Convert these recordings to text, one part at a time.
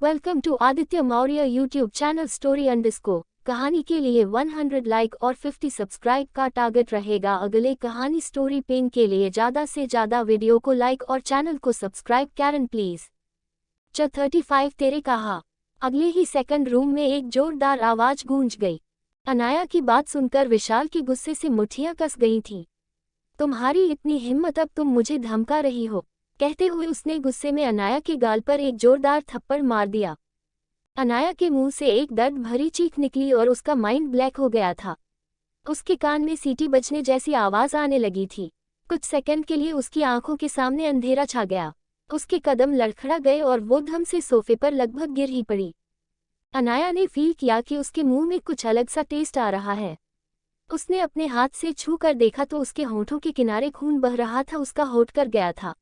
Welcome to Aditya Maurya YouTube channel story underscore. कहानी के लिए 100 लाइक और 50 सब्सक्राइब का टारगेट रहेगा। अगले कहानी स्टोरी पेन के लिए ज़्यादा से ज़्यादा वीडियो को लाइक और चैनल को सब्सक्राइब कैरन प्लीज। 35 तेरे कहा। अगले ही सेकंड रूम में एक जोरदार आवाज गूंज गई। अनाया की बात सुनकर विशाल के गुस्से से मुट्ठियां कस गई थीं। तुम्हारी इतनी हिम्मत, अब तुम मुझे धमका रही हो, कहते हुए उसने गुस्से में अनाया के गाल पर एक जोरदार थप्पड़ मार दिया। अनाया के मुंह से एक दर्द भरी चीख निकली और उसका माइंड ब्लैक हो गया था। उसके कान में सीटी बजने जैसी आवाज आने लगी थी। कुछ सेकंड के लिए उसकी आंखों के सामने अंधेरा छा गया। उसके कदम लड़खड़ा गए और वो धम से सोफे पर लगभग गिर ही पड़ी। अनाया ने फील किया कि उसके मुंह में कुछ अलग सा टेस्ट आ रहा है। उसने अपने हाथ से छू कर देखा तो उसके होंठों के किनारे खून बह रहा था। उसका होठ कर गया था।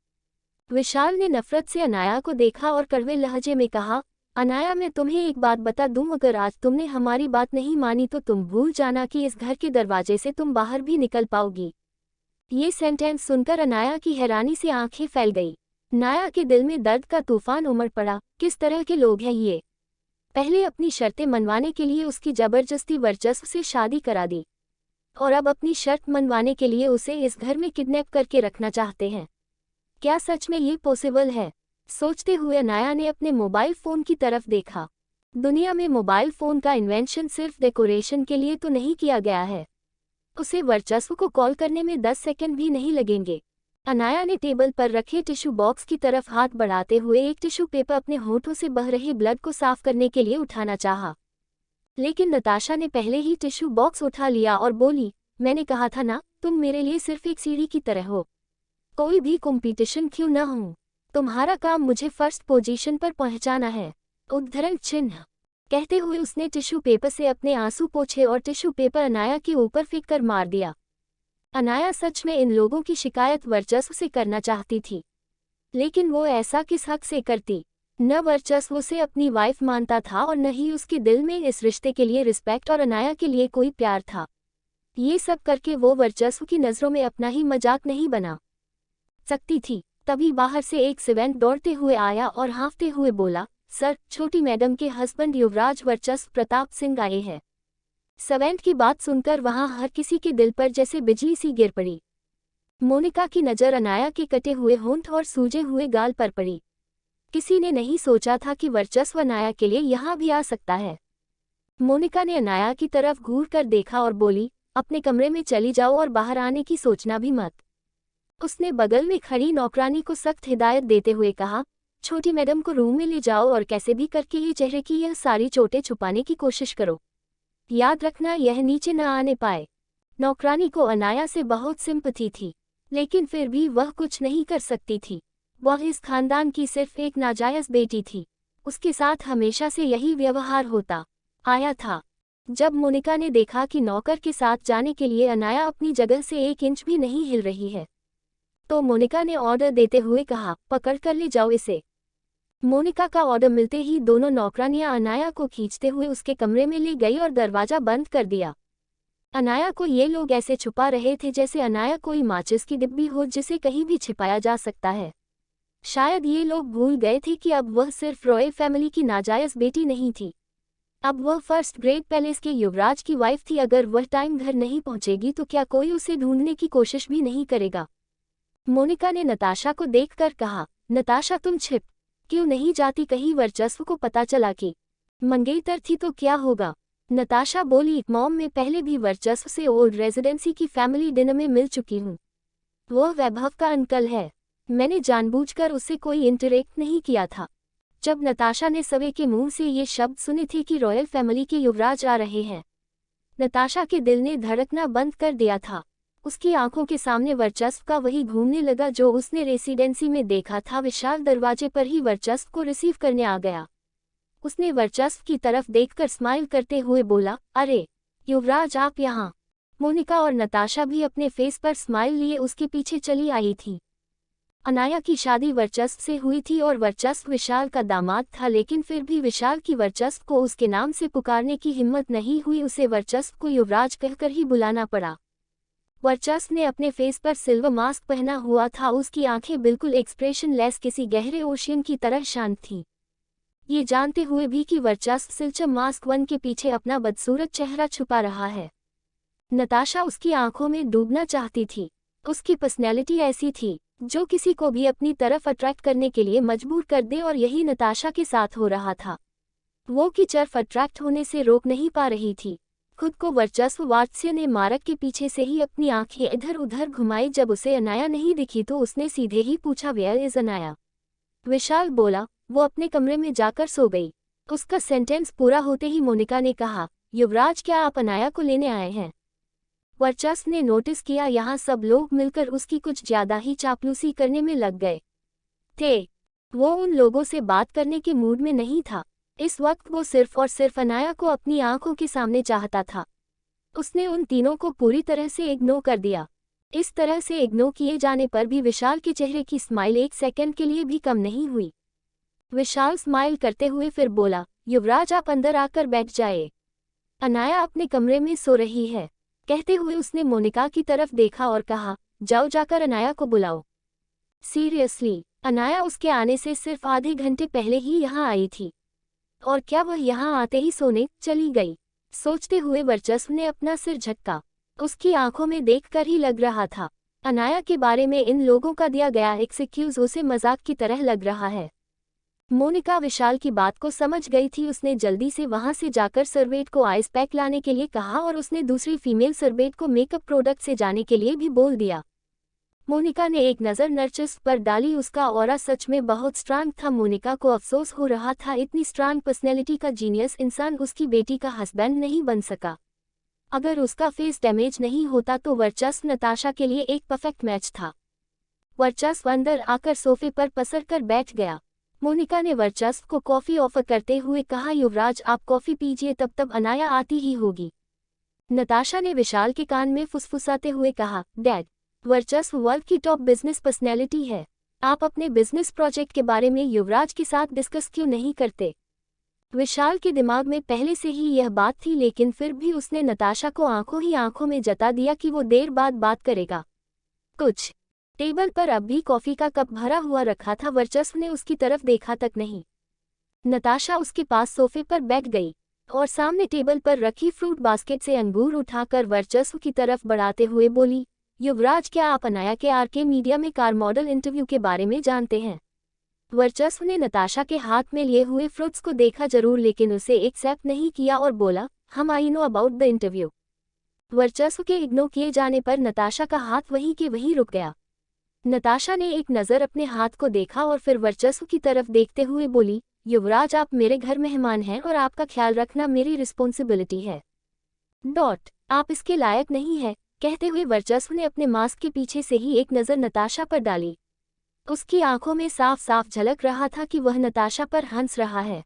विशाल ने नफरत से अनाया को देखा और कड़वे लहजे में कहा, अनाया, मैं तुम्हें एक बात बता दूं, अगर आज तुमने हमारी बात नहीं मानी तो तुम भूल जाना कि इस घर के दरवाजे से तुम बाहर भी निकल पाओगी। ये सेंटेंस सुनकर अनाया की हैरानी से आंखें फैल गई। अनाया के दिल में दर्द का तूफान उमड़ पड़ा। किस तरह के लोग हैं ये? पहले अपनी शर्तें मनवाने के लिए उसकी जबरदस्ती वर्चस्व से शादी करा दी और अब अपनी शर्त मनवाने के लिए उसे इस घर में किडनैप करके रखना चाहते हैं। क्या सच में ये पॉसिबल है? सोचते हुए अनाया ने अपने मोबाइल फ़ोन की तरफ देखा। दुनिया में मोबाइल फ़ोन का इन्वेंशन सिर्फ डेकोरेशन के लिए तो नहीं किया गया है। उसे वर्चस्व को कॉल करने में 10 सेकंड भी नहीं लगेंगे। अनाया ने टेबल पर रखे टिश्यू बॉक्स की तरफ हाथ बढ़ाते हुए एक टिश्यू पेपर अपने होठों से बह रहे ब्लड को साफ करने के लिए उठाना चाहा। लेकिन नताशा ने पहले ही टिश्यू बॉक्स उठा लिया और बोली, मैंने कहा था ना, तुम मेरे लिए सिर्फ एक सीढ़ी की तरह हो। कोई भी कंपटीशन क्यों न हो, तुम्हारा काम मुझे फर्स्ट पोजीशन पर पहुंचाना है। उद्धरण चिन्ह। कहते हुए उसने टिश्यू पेपर से अपने आंसू पोंछे और टिश्यू पेपर अनाया के ऊपर फेंक कर मार दिया। अनाया सच में इन लोगों की शिकायत वर्चस्व से करना चाहती थी, लेकिन वो ऐसा किस हक से करती? न वर्चस्व उसे अपनी वाइफ मानता था और न ही उसके दिल में इस रिश्ते के लिए रिस्पेक्ट और अनाया के लिए कोई प्यार था। ये सब करके वो वर्चस्व की नज़रों में अपना ही मजाक नहीं बना सकती थी। तभी बाहर से एक सर्वेंट दौड़ते हुए आया और हाँफते हुए बोला, सर, छोटी मैडम के हस्बैंड युवराज वर्चस्व प्रताप सिंह आए हैं। सर्वेंट की बात सुनकर वहां हर किसी के दिल पर जैसे बिजली सी गिर पड़ी। मोनिका की नज़र अनाया के कटे हुए होंठ और सूजे हुए गाल पर पड़ी। किसी ने नहीं सोचा था कि वर्चस्व अनाया के लिए यहाँ भी आ सकता है। मोनिका ने अनाया की तरफ घूर कर देखा और बोली, अपने कमरे में चली जाओ और बाहर आने की सोचना भी मत। उसने बगल में खड़ी नौकरानी को सख्त हिदायत देते हुए कहा, छोटी मैडम को रूम में ले जाओ और कैसे भी करके ये चेहरे की यह सारी चोटें छुपाने की कोशिश करो। याद रखना, यह नीचे न आने पाए। नौकरानी को अनाया से बहुत सिंपैथी थी, लेकिन फिर भी वह कुछ नहीं कर सकती थी। वह इस खानदान की सिर्फ एक नाजायज बेटी थी। उसके साथ हमेशा से यही व्यवहार होता आया था। जब मोनिका ने देखा कि नौकर के साथ जाने के लिए अनाया अपनी जगह से 1 इंच भी नहीं हिल रही है, तो मोनिका ने ऑर्डर देते हुए कहा, पकड़ कर ले जाओ इसे। मोनिका का ऑर्डर मिलते ही दोनों नौकरानियां अनाया को खींचते हुए उसके कमरे में ले गई और दरवाजा बंद कर दिया। अनाया को ये लोग ऐसे छुपा रहे थे जैसे अनाया कोई माचिस की डिब्बी हो जिसे कहीं भी छिपाया जा सकता है। शायद ये लोग भूल गए थे कि अब वह सिर्फ रॉयल फैमिली की नाजायज बेटी नहीं थी, अब वह फर्स्ट ग्रेड पैलेस के युवराज की वाइफ थी। अगर वह टाइम घर नहीं पहुंचेगी तो क्या कोई उसे ढूंढने की कोशिश भी नहीं करेगा? मोनिका ने नताशा को देखकर कहा, नताशा, तुम छिप क्यों नहीं जाती? कहीं वर्चस्व को पता चला कि मंगेतर थी तो क्या होगा? नताशा बोली, मॉम, मैं पहले भी वर्चस्व से ओल्ड रेजिडेंसी की फैमिली डिनर में मिल चुकी हूँ। वह वैभव का अंकल है। मैंने जानबूझकर उससे कोई इंटरेक्ट नहीं किया था। जब नताशा ने सवे के मुंह से ये शब्द सुने थे कि रॉयल फैमिली के युवराज आ रहे हैं, नताशा के दिल ने धड़कना बंद कर दिया था। उसकी आंखों के सामने वर्चस्व का वही घूमने लगा जो उसने रेसिडेंसी में देखा था। विशाल दरवाजे पर ही वर्चस्व को रिसीव करने आ गया। उसने वर्चस्व की तरफ देखकर स्माइल करते हुए बोला, अरे युवराज, आप यहाँ? मोनिका और नताशा भी अपने फेस पर स्माइल लिए उसके पीछे चली आई थी। अनाया की शादी वर्चस्व से हुई थी और वर्चस्व विशाल का दामाद था, लेकिन फिर भी विशाल की वर्चस्व को उसके नाम से पुकारने की हिम्मत नहीं हुई। उसे वर्चस्व को युवराज कहकर ही बुलाना पड़ा। वर्चस्व ने अपने फेस पर सिल्वर मास्क पहना हुआ था। उसकी आंखें बिल्कुल एक्सप्रेशन लेस किसी गहरे ओशियन की तरह शांत थीं। ये जानते हुए भी कि वर्चस्व सिलचम मास्क वन के पीछे अपना बदसूरत चेहरा छुपा रहा है। नताशा उसकी आंखों में डूबना चाहती थी। उसकी पर्सनैलिटी ऐसी थी जो किसी को भी अपनी तरफ अट्रैक्ट करने के लिए मजबूर कर दे, और यही नताशा के साथ हो रहा था। वो की चर्फ अट्रैक्ट होने से रोक नहीं पा रही थी। खुद को वर्चस्व वात्स्य ने मारक के पीछे से ही अपनी आंखें इधर उधर घुमाई। जब उसे अनाया नहीं दिखी तो उसने सीधे ही पूछा, वेयर इज अनाया? विशाल बोला, वो अपने कमरे में जाकर सो गई। उसका सेंटेंस पूरा होते ही मोनिका ने कहा, युवराज क्या आप अनाया को लेने आए हैं? वर्चस्व ने नोटिस किया यहाँ सब लोग मिलकर उसकी कुछ ज्यादा ही चापलूसी करने में लग गए थे। वो उन लोगों से बात करने के मूड में नहीं था। इस वक्त वो सिर्फ और सिर्फ अनाया को अपनी आंखों के सामने चाहता था। उसने उन तीनों को पूरी तरह से इग्नोर कर दिया। इस तरह से इग्नोर किए जाने पर भी विशाल के चेहरे की स्माइल एक सेकंड के लिए भी कम नहीं हुई। विशाल स्माइल करते हुए फिर बोला, युवराज आप अंदर आकर बैठ जाए, अनाया अपने कमरे में सो रही है। कहते हुए उसने मोनिका की तरफ देखा और कहा, जाओ जाकर अनाया को बुलाओ। सीरियसली, अनाया उसके आने से सिर्फ आधे घंटे पहले ही यहाँ आई थी, और क्या वह यहाँ आते ही सोने चली गई? सोचते हुए वर्चस्व ने अपना सिर झटका। उसकी आंखों में देखकर ही लग रहा था अनाया के बारे में इन लोगों का दिया गया एक्सक्यूज उसे मजाक की तरह लग रहा है। मोनिका विशाल की बात को समझ गई थी। उसने जल्दी से वहां से जाकर सर्वेंट को आइस पैक लाने के लिए कहा और उसने दूसरी फीमेल सर्वेंट को मेकअप प्रोडक्ट से जाने के लिए भी बोल दिया। मोनिका ने एक नज़र नर्चस पर डाली। उसका ऑरा सच में बहुत स्ट्रांग था। मोनिका को अफसोस हो रहा था, इतनी स्ट्रांग पर्सनैलिटी का जीनियस इंसान उसकी बेटी का हस्बैंड नहीं बन सका। अगर उसका फेस डैमेज नहीं होता तो वर्चस्व नताशा के लिए एक परफेक्ट मैच था। वर्चस्व अंदर आकर सोफे पर पसर कर बैठ गया। मोनिका ने वर्चस्व को कॉफी ऑफर करते हुए कहा, युवराज आप कॉफी पीजिए, तब अनाया आती ही होगी। नताशा ने विशाल के कान में फुसफुसाते हुए कहा, डैड, वर्चस्व वर्ल्ड की टॉप बिजनेस पर्सनैलिटी है। आप अपने बिजनेस प्रोजेक्ट के बारे में युवराज के साथ डिस्कस क्यों नहीं करते? विशाल के दिमाग में पहले से ही यह बात थी, लेकिन फिर भी उसने नताशा को आंखों ही आंखों में जता दिया कि वो देर बाद बात करेगा। कुछ टेबल पर अब भी कॉफी का कप भरा हुआ रखा था। वर्चस्व ने उसकी तरफ देखा तक नहीं। नताशा उसके पास सोफे पर बैठ गई और सामने टेबल पर रखी फ्रूट बास्केट से अंगूर उठाकर वर्चस्व की तरफ बढ़ाते हुए बोली, युवराज क्या आप अनाया के आरके मीडिया में कार मॉडल इंटरव्यू के बारे में जानते हैं? वर्चस्व ने नताशा के हाथ में लिए हुए फ्रूट्स को देखा जरूर, लेकिन उसे एक्सेप्ट नहीं किया और बोला, हम I know about the interview. वर्चस्व के इग्नोर किए जाने पर नताशा का हाथ वहीं के वहीं रुक गया। नताशा ने एक नज़र अपने हाथ को देखा और फिर वर्चस्व की तरफ देखते हुए बोली, युवराज आप मेरे घर मेहमान हैं और आपका ख्याल रखना मेरी रिस्पॉन्सिबिलिटी है। आप इसके लायक नहीं है। कहते हुए वर्चस्व ने अपने मास्क के पीछे से ही एक नज़र नताशा पर डाली। उसकी आंखों में साफ साफ झलक रहा था कि वह नताशा पर हंस रहा है।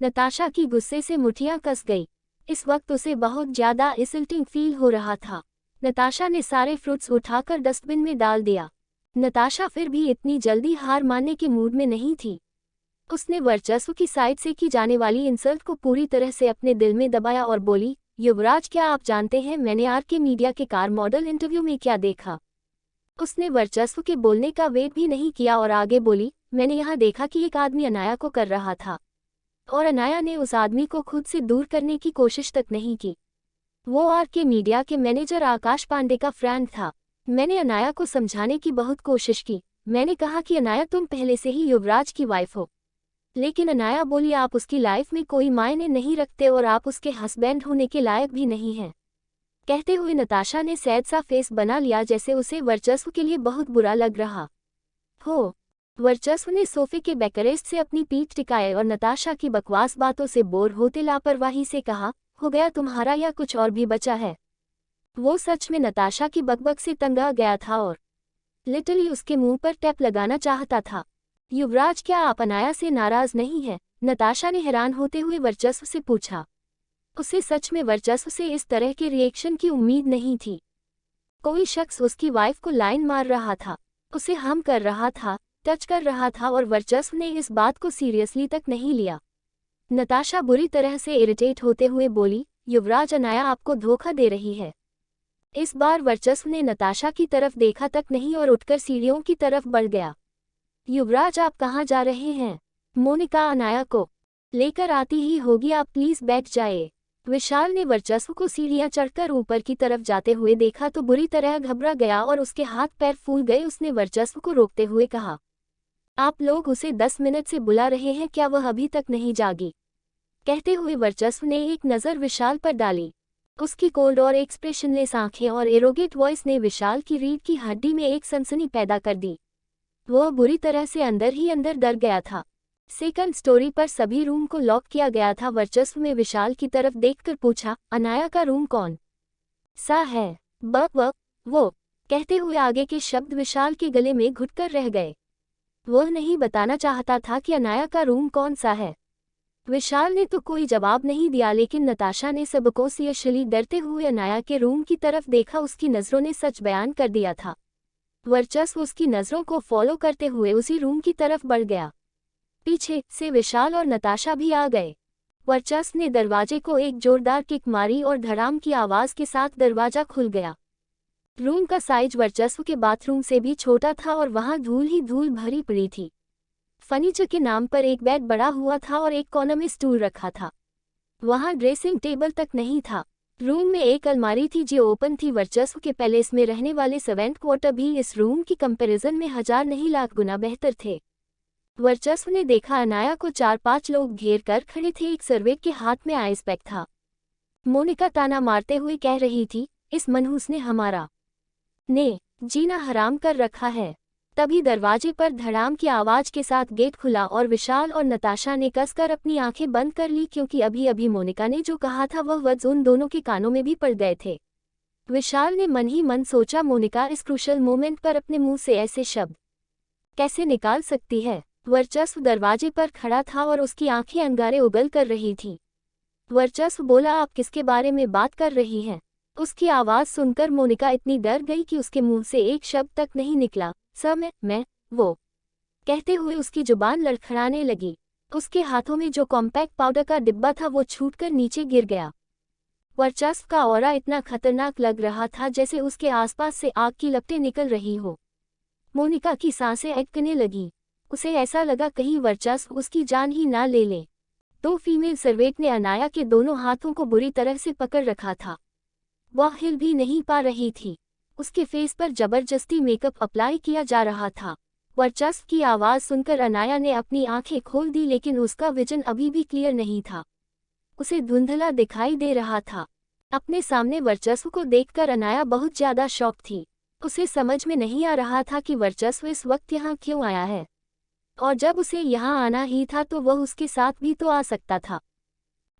नताशा की गुस्से से मुठियां कस गई। इस वक्त उसे बहुत ज्यादा इंसल्टिंग फील हो रहा था। नताशा ने सारे फ्रूट्स उठाकर डस्टबिन में डाल दिया। नताशा फिर भी इतनी जल्दी हार मानने के मूड में नहीं थी। उसने वर्चस्व की साइड से की जाने वाली इंसल्ट को पूरी तरह से अपने दिल में दबाया और बोली, युवराज क्या आप जानते हैं मैंने आरके मीडिया के कार मॉडल इंटरव्यू में क्या देखा? उसने वर्चस्व के बोलने का वेट भी नहीं किया और आगे बोली, मैंने यहाँ देखा कि एक आदमी अनाया को कर रहा था और अनाया ने उस आदमी को खुद से दूर करने की कोशिश तक नहीं की। वो आरके मीडिया के मैनेजर आकाश पांडे का फ्रेंड था। मैंने अनाया को समझाने की बहुत कोशिश की। मैंने कहा कि अनाया तुम पहले से ही युवराज की वाइफ हो, लेकिन अनाया बोली आप उसकी लाइफ में कोई मायने नहीं रखते और आप उसके हस्बैंड होने के लायक भी नहीं हैं। कहते हुए नताशा ने सैड सा फेस बना लिया जैसे उसे वर्चस्व के लिए बहुत बुरा लग रहा हो। वर्चस्व ने सोफे के बैकरेस्ट से अपनी पीठ टिकाए और नताशा की बकवास बातों से बोर होते लापरवाही से कहा, हो गया तुम्हारा या कुछ और भी बचा है? वो सच में नताशा की बकबक से तंग आ गया था और लिटरली उसके मुंह पर टैप लगाना चाहता था। युवराज क्या आप अनाया से नाराज नहीं है? नताशा ने हैरान होते हुए वर्चस्व से पूछा। उसे सच में वर्चस्व से इस तरह के रिएक्शन की उम्मीद नहीं थी। कोई शख्स उसकी वाइफ को लाइन मार रहा था, उसे हम कर रहा था, टच कर रहा था और वर्चस्व ने इस बात को सीरियसली तक नहीं लिया। नताशा बुरी तरह से इरिटेट होते हुए बोली, युवराज अनाया आपको धोखा दे रही है। इस बार वर्चस्व ने नताशा की तरफ देखा तक नहीं और उठकर सीढ़ियों की तरफ बढ़ गया। युवराज आप कहाँ जा रहे हैं? मोनिका अनाया को लेकर आती ही होगी, आप प्लीज बैठ जाए। विशाल ने वर्चस्व को सीढ़ियां चढ़कर ऊपर की तरफ जाते हुए देखा तो बुरी तरह घबरा गया और उसके हाथ पैर फूल गए। उसने वर्चस्व को रोकते हुए कहा, आप लोग उसे 10 मिनट से बुला रहे हैं, क्या वह अभी तक नहीं जागी? कहते हुए वर्चस्व ने एक नज़र विशाल पर डाली। उसकी कोल्ड और एक्सप्रेशनलेस आंखें और एरोगेट वॉइस ने विशाल की रीढ़ की हड्डी में एक सनसनी पैदा कर दी। वह बुरी तरह से अंदर ही अंदर डर गया था। सेकंड स्टोरी पर सभी रूम को लॉक किया गया था। वर्चस्व में विशाल की तरफ देखकर पूछा, अनाया का रूम कौन सा है? वो कहते हुए आगे के शब्द विशाल के गले में घुटकर रह गए। वह नहीं बताना चाहता था कि अनाया का रूम कौन सा है। विशाल ने तो कोई जवाब नहीं दिया, लेकिन नताशा ने सबको सियशली डरते हुए अनाया के रूम की तरफ देखा। उसकी नज़रों ने सच बयान कर दिया था। वर्चस्व उसकी नज़रों को फॉलो करते हुए उसी रूम की तरफ बढ़ गया। पीछे से विशाल और नताशा भी आ गए। वर्चस्व ने दरवाजे को एक जोरदार किक मारी और धड़ाम की आवाज़ के साथ दरवाजा खुल गया। रूम का साइज वर्चस्व के बाथरूम से भी छोटा था और वहां धूल ही धूल भरी पड़ी थी। फर्नीचर के नाम पर एक बेड बड़ा हुआ था और एक कॉर्नर में स्टूल रखा था। वहां ड्रेसिंग टेबल तक नहीं था। रूम में एक अलमारी थी जो ओपन थी। वर्चस्व के पैलेस में रहने वाले सर्वेंट क्वार्टर भी इस रूम की कंपैरिजन में 1000 नहीं लाख गुना बेहतर थे। वर्चस्व ने देखा अनाया को 4-5 लोग घेर कर खड़े थे। एक सर्वेंट के हाथ में आइस पैक था। मोनिका ताना मारते हुए कह रही थी, इस मनहूस ने हमारा जीना हराम कर रखा है। तभी दरवाजे पर धड़ाम की आवाज के साथ गेट खुला और विशाल और नताशा ने कसकर अपनी आंखें बंद कर ली, क्योंकि अभी अभी मोनिका ने जो कहा था वह वर्ड्स उन दोनों के कानों में भी पड़ गए थे। विशाल ने मन ही मन सोचा, मोनिका इस क्रूशल मोमेंट पर अपने मुंह से ऐसे शब्द कैसे निकाल सकती है। वर्चस्व दरवाजे पर खड़ा था और उसकी आंखें अंगारे उगल कर रही थीं। वर्चस्व बोला, आप किसके बारे में बात कर रही हैं? उसकी आवाज़ सुनकर मोनिका इतनी डर गई कि उसके मुंह से एक शब्द तक नहीं निकला। सर मैं वो कहते हुए उसकी जुबान लड़खड़ाने लगी। उसके हाथों में जो कॉम्पैक्ट पाउडर का डिब्बा था वो छूटकर नीचे गिर गया। वर्चस्व का ऑरा इतना खतरनाक लग रहा था जैसे उसके आसपास से आग की लपटें निकल रही हो। मोनिका की सांसें अटकने लगी। उसे ऐसा लगा कहीं वर्चस्व उसकी जान ही ना ले ले। तो फीमेल सर्वेंट ने अनाया के दोनों हाथों को बुरी तरह से पकड़ रखा था। वह हिल भी नहीं पा रही थी। उसके फेस पर जबरदस्ती मेकअप अप्लाई किया जा रहा था। वर्चस्व की आवाज़ सुनकर अनाया ने अपनी आंखें खोल दी, लेकिन उसका विजन अभी भी क्लियर नहीं था। उसे धुंधला दिखाई दे रहा था। अपने सामने वर्चस्व को देखकर अनाया बहुत ज्यादा शॉक थी। उसे समझ में नहीं आ रहा था कि वर्चस्व इस वक्त यहाँ क्यों आया है, और जब उसे यहाँ आना ही था तो वह उसके साथ भी तो आ सकता था।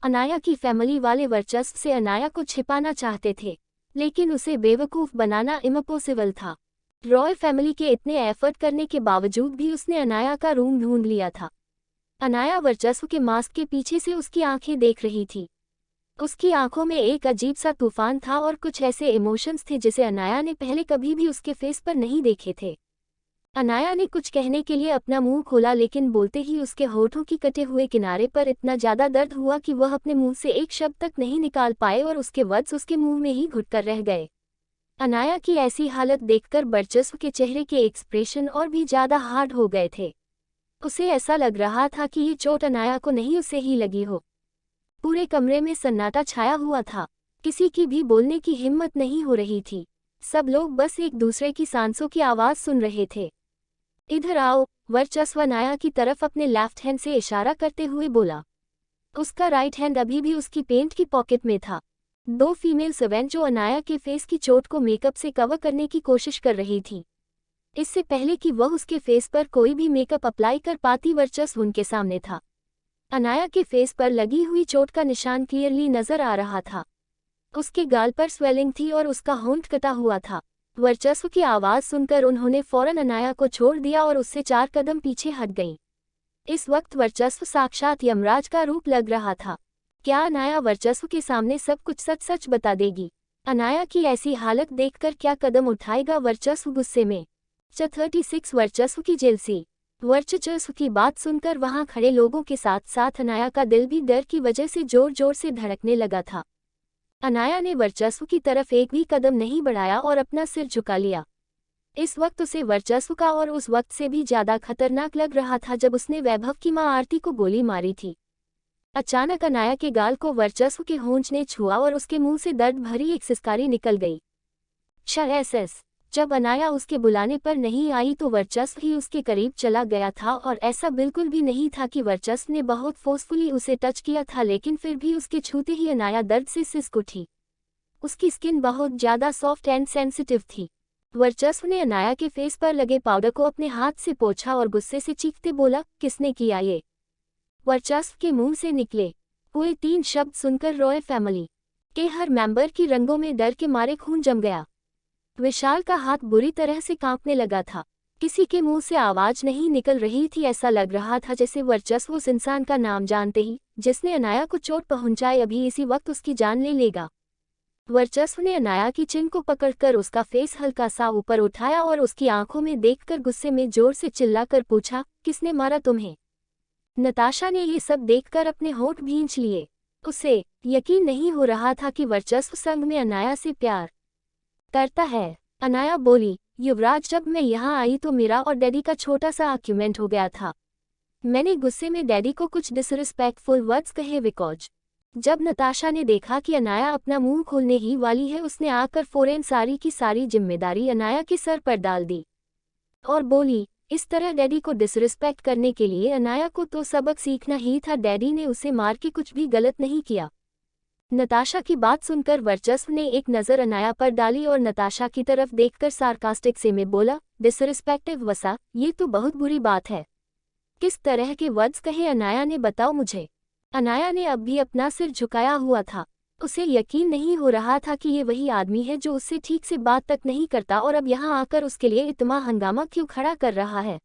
अनाया की फैमिली वाले वर्चस्व से अनाया को छिपाना चाहते थे, लेकिन उसे बेवकूफ़ बनाना इम्पॉसिबल था। रॉय फैमिली के इतने एफर्ट करने के बावजूद भी उसने अनाया का रूम ढूंढ लिया था। अनाया वर्चस्व के मास्क के पीछे से उसकी आंखें देख रही थी। उसकी आंखों में एक अजीब सा तूफान था और कुछ ऐसे इमोशंस थे जिसे अनाया ने पहले कभी भी उसके फेस पर नहीं देखे थे। अनाया ने कुछ कहने के लिए अपना मुंह खोला, लेकिन बोलते ही उसके होठों की कटे हुए किनारे पर इतना ज्यादा दर्द हुआ कि वह अपने मुंह से एक शब्द तक नहीं निकाल पाए और उसके वर्ड्स उसके मुंह में ही घुटकर रह गए। अनाया की ऐसी हालत देखकर वर्चस्व के चेहरे के एक्सप्रेशन और भी ज्यादा हार्ड हो गए थे। उसे ऐसा लग रहा था कि ये चोट अनाया को नहीं उसे ही लगी हो। पूरे कमरे में सन्नाटा छाया हुआ था। किसी की भी बोलने की हिम्मत नहीं हो रही थी। सब लोग बस एक दूसरे की सांसों की आवाज सुन रहे थे। इधर आओ, वर्चस्व अनाया की तरफ अपने लेफ्ट हैंड से इशारा करते हुए बोला। उसका राइट हैंड अभी भी उसकी पेंट की पॉकेट में था। दो फीमेल सर्वेंट जो अनाया के फेस की चोट को मेकअप से कवर करने की कोशिश कर रही थी। इससे पहले कि वह उसके फेस पर कोई भी मेकअप अप्लाई कर पाती, वर्चस्व उनके सामने था। अनाया के फेस पर लगी हुई चोट का निशान क्लियरली नजर आ रहा था। उसके गाल पर स्वेलिंग थी और उसका होंठ कटा हुआ था। वर्चस्व की आवाज़ सुनकर उन्होंने फौरन अनाया को छोड़ दिया और उससे 4 कदम पीछे हट गईं। इस वक्त वर्चस्व साक्षात यमराज का रूप लग रहा था। क्या अनाया वर्चस्व के सामने सब कुछ सच सच बता देगी? अनाया की ऐसी हालत देखकर क्या कदम उठाएगा वर्चस्व? गुस्से में 36 वर्चस्व की जेलसी। वर्चस्व की बात सुनकर वहां खड़े लोगों के साथ साथ अनाया का दिल भी डर की वजह से जोर जोर से धड़कने लगा था। अनाया ने वर्चस्व की तरफ एक भी कदम नहीं बढ़ाया और अपना सिर झुका लिया। इस वक्त उसे वर्चस्व का और उस वक्त से भी ज्यादा खतरनाक लग रहा था जब उसने वैभव की मां आरती को गोली मारी थी। अचानक अनाया के गाल को वर्चस्व के होंठ ने छुआ और उसके मुंह से दर्द भरी एक सिसकारी निकल गई। एस जब अनाया उसके बुलाने पर नहीं आई तो वर्चस्व ही उसके करीब चला गया था और ऐसा बिल्कुल भी नहीं था कि वर्चस्व ने बहुत फोर्सफुली उसे टच किया था, लेकिन फिर भी उसके छूते ही अनाया दर्द से सिसक उठी। उसकी स्किन बहुत ज्यादा सॉफ्ट एंड सेंसिटिव थी। वर्चस्व ने अनाया के फेस पर लगे पाउडर को अपने हाथ से पोंछा और गुस्से से चीखते बोला, किसने किया ये? वर्चस्व के मुंह से निकले हुए 3 शब्द सुनकर रॉय फैमिली के हर मेंबर की रंगों में डर के मारे खून जम गया। विशाल का हाथ बुरी तरह से कांपने लगा था। किसी के मुंह से आवाज नहीं निकल रही थी। ऐसा लग रहा था जैसे वर्चस्व उस इंसान का नाम जानते ही जिसने अनाया को चोट पहुंचाई अभी इसी वक्त उसकी जान ले लेगा। वर्चस्व ने अनाया की चिन को पकड़कर उसका फेस हल्का सा ऊपर उठाया और उसकी आंखों में देखकर गुस्से में जोर से चिल्लाकर पूछा, किसने मारा तुम्हें? नताशा ने ये सब देखकर अपने होंठ भींच लिए। उसे यकीन नहीं हो रहा था कि वर्चस्व संग में अनाया से प्यार करता है। अनाया बोली, युवराज, जब मैं यहाँ आई तो मेरा और डैडी का छोटा सा आर्ग्यूमेंट हो गया था। मैंने गुस्से में डैडी को कुछ डिसरिस्पेक्टफुल वर्ड्स कहे बिकॉज जब नताशा ने देखा कि अनाया अपना मुंह खोलने ही वाली है उसने आकर फौरन सारी की सारी जिम्मेदारी अनाया के सर पर डाल दी और बोली, इस तरह डैडी को डिसरिस्पेक्ट करने के लिए अनाया को तो सबक सीखना ही था। डैडी ने उसे मार के कुछ भी गलत नहीं किया। नताशा की बात सुनकर वर्चस्व ने एक नज़र अनाया पर डाली और नताशा की तरफ देखकर सार्कास्टिक से में बोला, डिसरिस्पेक्टिव वसा, ये तो बहुत बुरी बात है। किस तरह के वर्ड्स कहे अनाया ने, बताओ मुझे। अनाया ने अब भी अपना सिर झुकाया हुआ था। उसे यकीन नहीं हो रहा था कि ये वही आदमी है जो उससे ठीक से बात तक नहीं करता और अब यहाँ आकर उसके लिए इतना हंगामा क्यों खड़ा कर रहा है।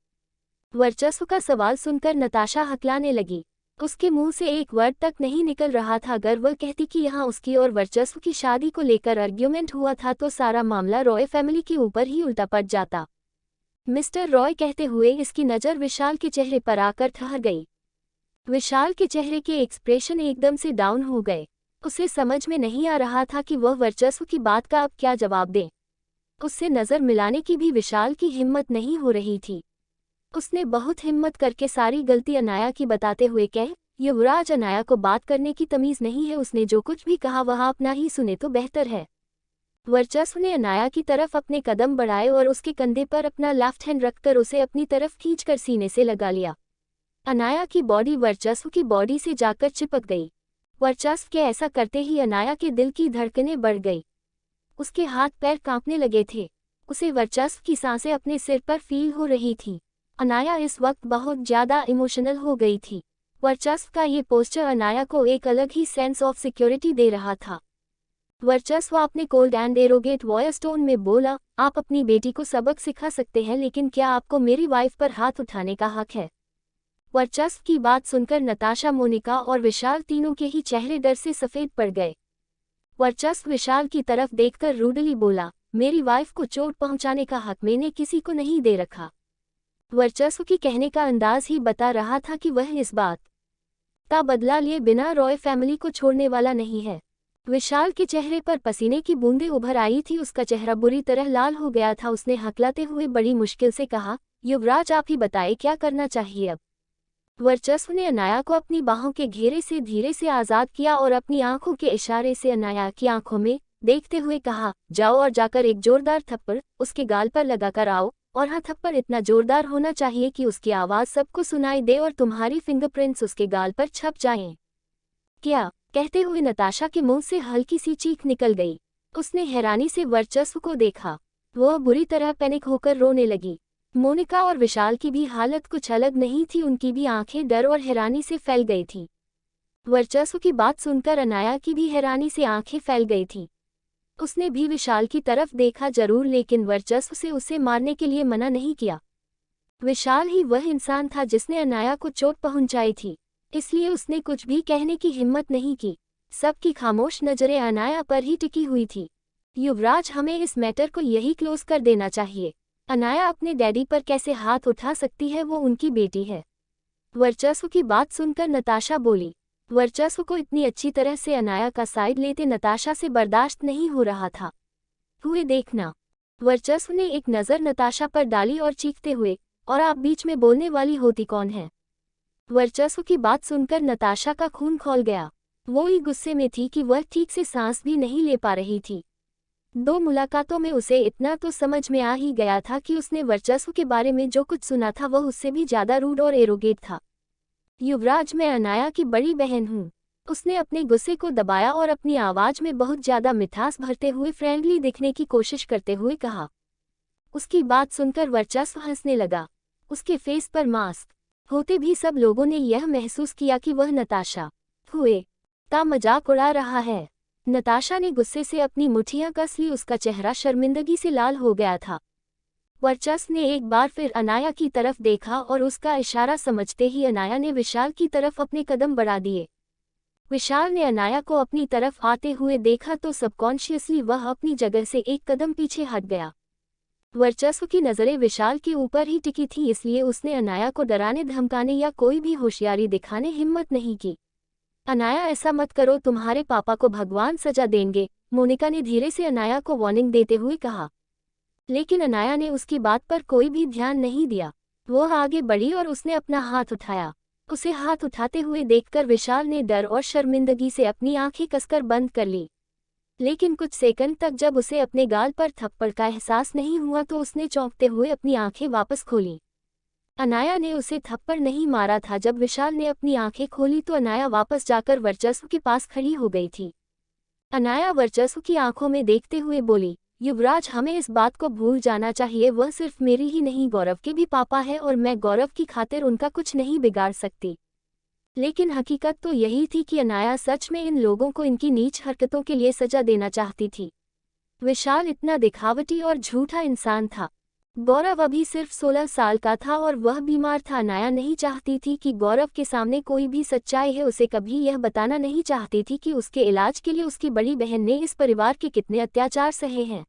वर्चस्व का सवाल सुनकर नताशा हकलाने लगी। उसके मुंह से एक वर्ड तक नहीं निकल रहा था। अगर वह कहती कि यहाँ उसकी और वर्चस्व की शादी को लेकर आर्ग्यूमेंट हुआ था तो सारा मामला रॉय फैमिली के ऊपर ही उल्टा पड़ जाता। मिस्टर रॉय कहते हुए इसकी नज़र विशाल के चेहरे पर आकर ठहर गई। विशाल के चेहरे के एक्सप्रेशन एकदम से डाउन हो गए। उसे समझ में नहीं आ रहा था कि वह वर्चस्व की बात का अब क्या जवाब दे। उससे नज़र मिलाने की भी विशाल की हिम्मत नहीं हो रही थी। उसने बहुत हिम्मत करके सारी गलती अनाया की बताते हुए कह, युवराज, अनाया को बात करने की तमीज़ नहीं है। उसने जो कुछ भी कहा वह अपना ही सुने तो बेहतर है। वर्चस्व ने अनाया की तरफ अपने कदम बढ़ाए और उसके कंधे पर अपना लेफ्ट हैंड रखकर उसे अपनी तरफ खींचकर सीने से लगा लिया। अनाया की बॉडी वर्चस्व की बॉडी से जाकर चिपक गई। वर्चस्व के ऐसा करते ही अनाया के दिल की धड़कनें बढ़ गई। उसके हाथ पैर कांपने लगे थे। उसे वर्चस्व की सांसें अपने सिर पर फील हो रही थी। अनाया इस वक्त बहुत ज़्यादा इमोशनल हो गई थी। वर्चस्व का ये पोस्टर अनाया को एक अलग ही सेंस ऑफ सिक्योरिटी दे रहा था। वर्चस्व अपने cold and arrogate voice tone में बोला, आप अपनी बेटी को सबक सिखा सकते हैं, लेकिन क्या आपको मेरी वाइफ पर हाथ उठाने का हक है? वर्चस्व की बात सुनकर नताशा, मोनिका और विशाल तीनों के ही चेहरे डर से सफ़ेद पड़ गए। वर्चस्व विशाल की तरफ देखकर रूडली बोला, मेरी वाइफ को चोट पहुंचाने का हक मैंने किसी को नहीं दे रखा। वर्चस्व की कहने का अंदाज ही बता रहा था कि वह इस बात का बदला लिए बिना रॉय फैमिली को छोड़ने वाला नहीं है। विशाल के चेहरे पर पसीने की बूंदें उभर आई थी। उसका चेहरा बुरी तरह लाल हो गया था। उसने हकलाते हुए बड़ी मुश्किल से कहा, युवराज, आप ही बताएं क्या करना चाहिए अब? वर्चस्व ने अनाया को अपनी बाहों के घेरे से धीरे से आज़ाद किया और अपनी आंखों के इशारे से अनाया की आंखों में देखते हुए कहा, जाओ और जाकर एक जोरदार थप्पड़ उसके गाल पर लगाकर आओ, और हाँ, थप्पड़ इतना जोरदार होना चाहिए कि उसकी आवाज़ सबको सुनाई दे और तुम्हारी फिंगरप्रिंट्स उसके गाल पर छप जाएं। क्या? कहते हुए नताशा के मुंह से हल्की सी चीख निकल गई। उसने हैरानी से वर्चस्व को देखा। वह बुरी तरह पैनिक होकर रोने लगी। मोनिका और विशाल की भी हालत कुछ अलग नहीं थी। उनकी भी आंखें डर और हैरानी से फैल गई थी। वर्चस्व की बात सुनकर अनाया की भी हैरानी से आंखें फैल गई थी। उसने भी विशाल की तरफ देखा जरूर, लेकिन वर्चस्व से उसे मारने के लिए मना नहीं किया। विशाल ही वह इंसान था जिसने अनाया को चोट पहुंचाई थी, इसलिए उसने कुछ भी कहने की हिम्मत नहीं की। सबकी खामोश नजरें अनाया पर ही टिकी हुई थी। युवराज, हमें इस मैटर को यही क्लोज कर देना चाहिए। अनाया अपने डैडी पर कैसे हाथ उठा सकती है? वो उनकी बेटी है। वर्चस्व की बात सुनकर नताशा बोली। वर्चस्व को इतनी अच्छी तरह से अनाया का साइड लेते नताशा से बर्दाश्त नहीं हो रहा था। हुए देखना। वर्चस्व ने एक नज़र नताशा पर डाली और चीखते हुए, और आप बीच में बोलने वाली होती कौन है? वर्चस्व की बात सुनकर नताशा का खून खौल गया। वो ही गुस्से में थी कि वह ठीक से सांस भी नहीं ले पा रही थी। 2 मुलाकातों में उसे इतना तो समझ में आ ही गया था कि उसने वर्चस्व के बारे में जो कुछ सुना था वह उससे भी ज़्यादा रूड और एरोगेट था। युवराज, मैं अनाया की बड़ी बहन हूँ। उसने अपने गुस्से को दबाया और अपनी आवाज़ में बहुत ज़्यादा मिठास भरते हुए फ्रेंडली दिखने की कोशिश करते हुए कहा। उसकी बात सुनकर वर्चस्व हंसने लगा। उसके फेस पर मास्क होते भी सब लोगों ने यह महसूस किया कि वह नताशा हुए का मजाक उड़ा रहा है। नताशा ने गुस्से से अपनी मुट्ठियां कस ली, उसका चेहरा शर्मिंदगी से लाल हो गया था। वर्चस्व ने एक बार फिर अनाया की तरफ देखा और उसका इशारा समझते ही अनाया ने विशाल की तरफ अपने कदम बढ़ा दिए। विशाल ने अनाया को अपनी तरफ आते हुए देखा तो सबकॉन्शियसली वह अपनी जगह से एक कदम पीछे हट गया। वर्चस्व की नज़रें विशाल के ऊपर ही टिकी थी, इसलिए उसने अनाया को डराने धमकाने या कोई भी होशियारी दिखाने हिम्मत नहीं की। अनाया, ऐसा मत करो, तुम्हारे पापा को भगवान सजा देंगे, मोनिका ने धीरे से अनाया को वार्निंग देते हुए कहा। लेकिन अनाया ने उसकी बात पर कोई भी ध्यान नहीं दिया। वह आगे बढ़ी और उसने अपना हाथ उठाया। उसे हाथ उठाते हुए देखकर विशाल ने डर और शर्मिंदगी से अपनी आंखें कसकर बंद कर ली। लेकिन कुछ सेकंड तक जब उसे अपने गाल पर थप्पड़ का एहसास नहीं हुआ तो उसने चौंकते हुए अपनी आंखें वापस खोली। अनाया ने उसे थप्पड़ नहीं मारा था। जब विशाल ने अपनी आंखें खोली तो अनाया वापस जाकर वर्चस्व के पास खड़ी हो गई थी। अनाया वर्चस्व की आंखों में देखते हुए बोली, युवराज, हमें इस बात को भूल जाना चाहिए, वह सिर्फ मेरी ही नहीं गौरव के भी पापा है और मैं गौरव की खातिर उनका कुछ नहीं बिगाड़ सकती। लेकिन हकीकत तो यही थी कि अनाया सच में इन लोगों को इनकी नीच हरकतों के लिए सजा देना चाहती थी। विशाल इतना दिखावटी और झूठा इंसान था। गौरव अभी सिर्फ 16 साल का था और वह बीमार था। अनाया नहीं चाहती थी कि गौरव के सामने कोई भी सच्चाई है। उसे कभी यह बताना नहीं चाहती थी कि उसके इलाज के लिए उसकी बड़ी बहन ने इस परिवार के कितने अत्याचार सहे हैं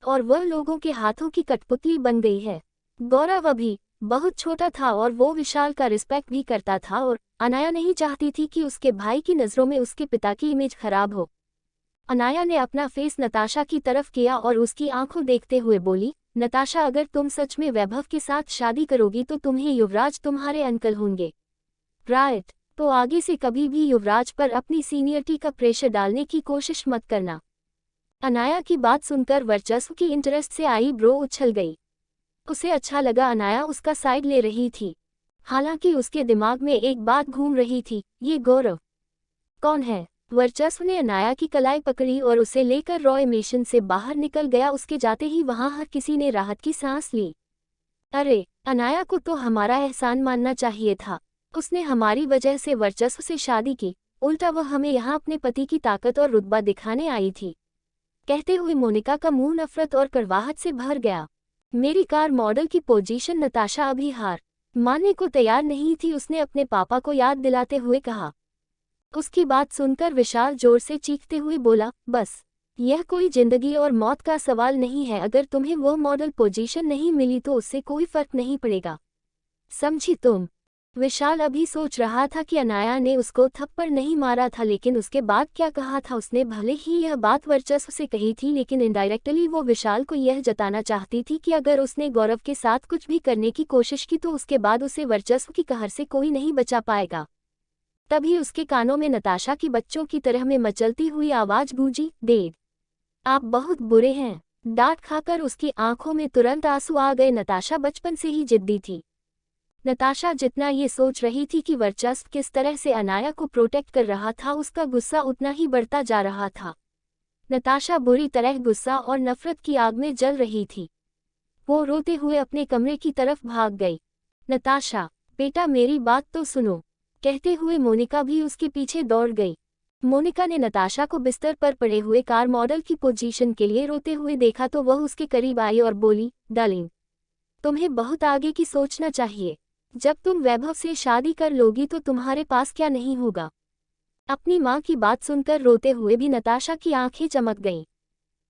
और वह लोगों के हाथों की कठपुतली बन गई है। गौरव अभी बहुत छोटा था और वो विशाल का रिस्पेक्ट भी करता था और अनाया नहीं चाहती थी कि उसके भाई की नज़रों में उसके पिता की इमेज खराब हो। अनाया ने अपना फेस नताशा की तरफ किया और उसकी आंखों देखते हुए बोली, नताशा, अगर तुम सच में वैभव के साथ शादी करोगी तो तुम्हें युवराज तुम्हारे अंकल होंगे, राइट? तो आगे से कभी भी युवराज पर अपनी सीनियरिटी का प्रेशर डालने की कोशिश मत करना। अनाया की बात सुनकर वर्चस्व की इंटरेस्ट से आई ब्रो उछल गई। उसे अच्छा लगा अनाया उसका साइड ले रही थी। हालांकि उसके दिमाग में एक बात घूम रही थी, ये गौरव कौन है? वर्चस्व ने अनाया की कलाई पकड़ी और उसे लेकर रॉय मेशन से बाहर निकल गया। उसके जाते ही वहां हर किसी ने राहत की सांस ली। अरे, अनाया को तो हमारा एहसान मानना चाहिए था। उसने हमारी वजह से वर्चस्व से शादी की, उल्टा वह हमें यहाँ अपने पति की ताकत और रुतबा दिखाने आई थी। कहते हुए मोनिका का मुंह नफरत और कड़वाहट से भर गया। मेरी कार मॉडल की पोजीशन नताशा अभी हार मानने को तैयार नहीं थी। उसने अपने पापा को याद दिलाते हुए कहा। उसकी बात सुनकर विशाल जोर से चीखते हुए बोला, बस, यह कोई जिंदगी और मौत का सवाल नहीं है। अगर तुम्हें वो मॉडल पोजीशन नहीं मिली तो उससे कोई फर्क नहीं पड़ेगा, समझी तुम? विशाल अभी सोच रहा था कि अनाया ने उसको थप्पड़ नहीं मारा था, लेकिन उसके बाद क्या कहा था उसने। भले ही यह बात वर्चस्व से कही थी, लेकिन इनडायरेक्टली वो विशाल को यह जताना चाहती थी कि अगर उसने गौरव के साथ कुछ भी करने की कोशिश की तो उसके बाद उसे वर्चस्व की कहर से कोई नहीं बचा पाएगा। तभी उसके कानों में नताशा की बच्चों की तरह में मचलती हुई आवाज गूंजी, डैड, आप बहुत बुरे हैं। डांट खाकर उसकी आंखों में तुरंत आंसू आ गए। नताशा बचपन से ही जिद्दी थी। नताशा जितना ये सोच रही थी कि वर्चस्व किस तरह से अनाया को प्रोटेक्ट कर रहा था, उसका गुस्सा उतना ही बढ़ता जा रहा था। नताशा बुरी तरह गुस्सा और नफरत की आग में जल रही थी। वो रोते हुए अपने कमरे की तरफ भाग गई। नताशा, बेटा मेरी बात तो सुनो, कहते हुए मोनिका भी उसके पीछे दौड़ गई। मोनिका ने नताशा को बिस्तर पर पड़े हुए कार मॉडल की पोजीशन के लिए रोते हुए देखा तो वह उसके करीब आई और बोली, डार्लिंग, तुम्हें बहुत आगे की सोचना चाहिए। जब तुम वैभव से शादी कर लोगी तो तुम्हारे पास क्या नहीं होगा। अपनी माँ की बात सुनकर रोते हुए भी नताशा की आंखें चमक गईं।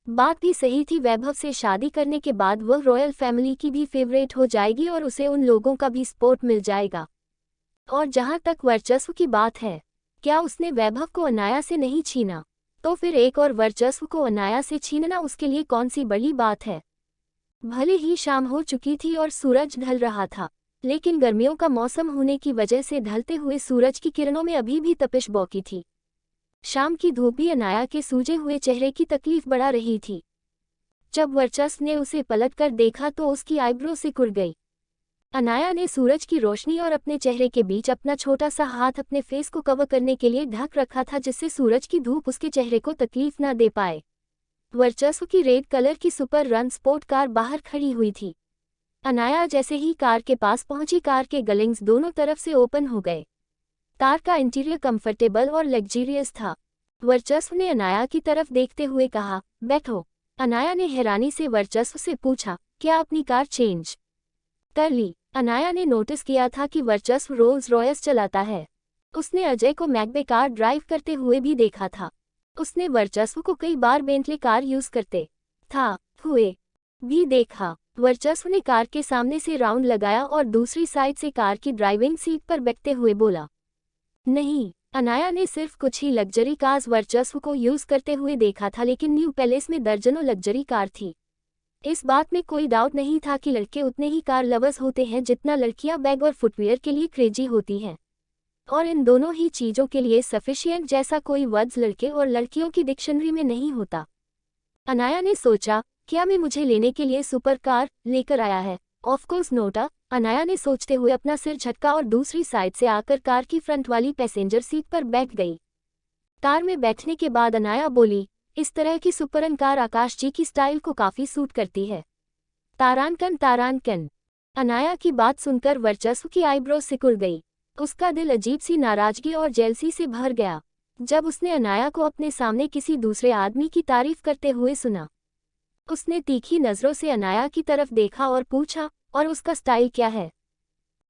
बात भी सही थी, वैभव से शादी करने के बाद वह रॉयल फैमिली की भी फेवरेट हो जाएगी और उसे उन लोगों का भी सपोर्ट मिल जाएगा। और जहां तक वर्चस्व की बात है, क्या उसने वैभव को अनाया से नहीं छीना? तो फिर एक और वर्चस्व को अनाया से छीनना उसके लिए कौन सी बड़ी बात है? भले ही शाम हो चुकी थी और सूरज ढल रहा था, लेकिन गर्मियों का मौसम होने की वजह से ढलते हुए सूरज की किरणों में अभी भी तपिश बौकी थी। शाम की धूप भी अनाया के सूजे हुए चेहरे की तकलीफ बढ़ा रही थी। जब वर्चस्व ने उसे पलटकर देखा तो उसकी आईब्रो सिकुड़ गई। अनाया ने सूरज की रोशनी और अपने चेहरे के बीच अपना छोटा सा हाथ अपने फेस को कवर करने के लिए ढक रखा था, जिससे सूरज की धूप उसके चेहरे को तकलीफ न दे पाए। वर्चस्व की रेड कलर की सुपर रन स्पोर्ट कार बाहर खड़ी हुई थी। अनाया जैसे ही कार के पास पहुंची, कार के गलिंग्स दोनों तरफ से ओपन हो गए। कार का इंटीरियर कंफर्टेबल और लग्जरियस था। वर्चस्व ने अनाया की तरफ देखते हुए कहा, बैठो। अनाया ने हैरानी से वर्चस्व से पूछा, क्या अपनी कार चेंज कर ली? अनाया ने नोटिस किया था कि वर्चस्व रोल्स रॉयस चलाता है। उसने अजय को मैकबे कार ड्राइव करते हुए भी देखा था। उसने वर्चस्व को कई बार बेंटले कार यूज करते हुए भी देखा। वर्चस्व ने कार के सामने से राउंड लगाया और दूसरी साइड से कार की ड्राइविंग सीट पर बैठते हुए बोला, नहीं। अनाया ने सिर्फ कुछ ही लग्जरी कार्स वर्चस्व को यूज करते हुए देखा था, लेकिन न्यू पैलेस में दर्जनों लग्जरी कार थी। इस बात में कोई डाउट नहीं था कि लड़के उतने ही कार लवर्स होते हैं जितना लड़कियां बैग और फुटवियर के लिए क्रेजी होती हैं। और इन दोनों ही चीजों के लिए सफिशिएंट जैसा कोई वर्ड्स लड़के और लड़कियों की डिक्शनरी में नहीं होता। अनाया ने सोचा, क्या मैं मुझे लेने के लिए सुपर कार लेकर आया है? Of course NOTA. अनाया ने सोचते हुए अपना सिर झटका और दूसरी साइड से आकर कार की फ्रंट वाली पैसेंजर सीट पर बैठ गई। कार में बैठने के बाद अनाया बोली, इस तरह की सुपरन कार आकाश जी की स्टाइल को काफी सूट करती है। तारानकन तारानकन। अनाया की बात सुनकर वर्चस्व की आईब्रो सिकुड़ गई। उसका दिल अजीब सी नाराजगी और जेलसी से भर गया जब उसने अनाया को अपने सामने किसी दूसरे आदमी की तारीफ करते हुए सुना। उसने तीखी नजरों से अनाया की तरफ देखा और पूछा, और उसका स्टाइल क्या है?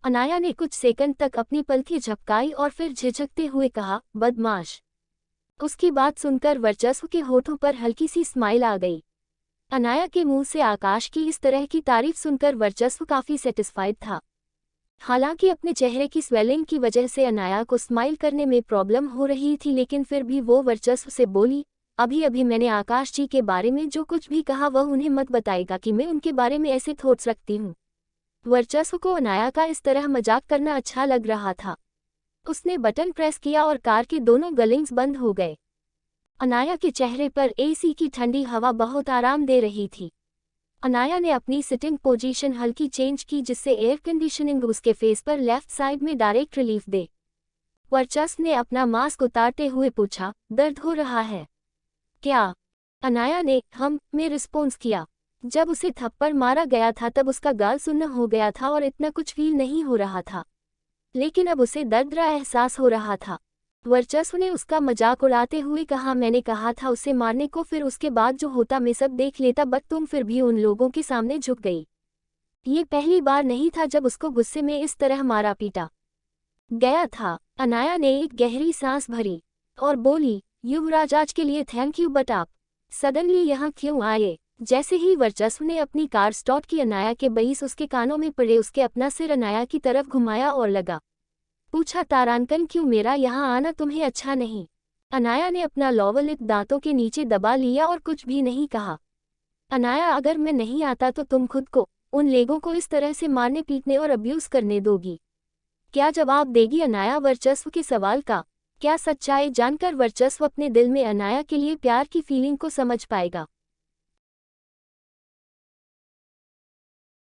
अनाया ने कुछ सेकंड तक अपनी पलकें झपकाई और फिर झिझकते हुए कहा, बदमाश। उसकी बात सुनकर वर्चस्व के होठों पर हल्की सी स्माइल आ गई। अनाया के मुंह से आकाश की इस तरह की तारीफ सुनकर वर्चस्व काफी सेटिस्फाइड था। हालांकि अपने चेहरे की स्वेलिंग की वजह से अनाया को स्माइल करने में प्रॉब्लम हो रही थी, लेकिन फिर भी वो वर्चस्व से बोली, अभी अभी मैंने आकाश जी के बारे में जो कुछ भी कहा वह उन्हें मत बताएगा कि मैं उनके बारे में ऐसे थॉट्स रखती हूँ। वर्चस्व को अनाया का इस तरह मजाक करना अच्छा लग रहा था। उसने बटन प्रेस किया और कार के दोनों गलिंग्स बंद हो गए। अनाया के चेहरे पर एसी की ठंडी हवा बहुत आराम दे रही थी। अनाया ने अपनी सिटिंग पोजीशन हल्की चेंज की, जिससे एयर कंडीशनिंग उसके फेस पर लेफ्ट साइड में डायरेक्ट रिलीफ दे। वर्चस्व ने अपना मास्क उतारते हुए पूछा, दर्द हो रहा है क्या? अनाया ने में रिस्पॉन्स किया। जब उसे थप्पड़ मारा गया था तब उसका गाल सुन्न हो गया था और इतना कुछ फील नहीं हो रहा था, लेकिन अब उसे दर्द एहसास हो रहा था। वर्चस्व ने उसका मजाक उड़ाते हुए कहा, मैंने कहा था उसे मारने को, फिर उसके बाद जो होता मैं सब देख लेता, बट तुम फिर भी उन लोगों के सामने झुक गई। ये पहली बार नहीं था जब उसको गुस्से में इस तरह मारा पीटा गया था। अनाया ने एक गहरी सांस भरी और बोली, युवराज आज के लिए थैंक यू, बट आप सडनली यहाँ क्यों आए? जैसे ही वर्चस्व ने अपनी कार स्टार्ट की, अनाया के बईस उसके कानों में पड़े। उसके अपना सिर अनाया की तरफ घुमाया और लगा पूछा, तारानकन क्यों मेरा यहाँ आना तुम्हें अच्छा नहीं? अनाया ने अपना लोअर लिप दांतों के नीचे दबा लिया और कुछ भी नहीं कहा। अनाया, अगर मैं नहीं आता तो तुम खुद को उन लोगों को इस तरह से मारने पीटने और अब्यूज करने दोगी? क्या जवाब देगी अनाया वर्चस्व के सवाल का? क्या सच्चाई जानकर वर्चस्व अपने दिल में अनाया के लिए प्यार की फीलिंग को समझ पाएगा?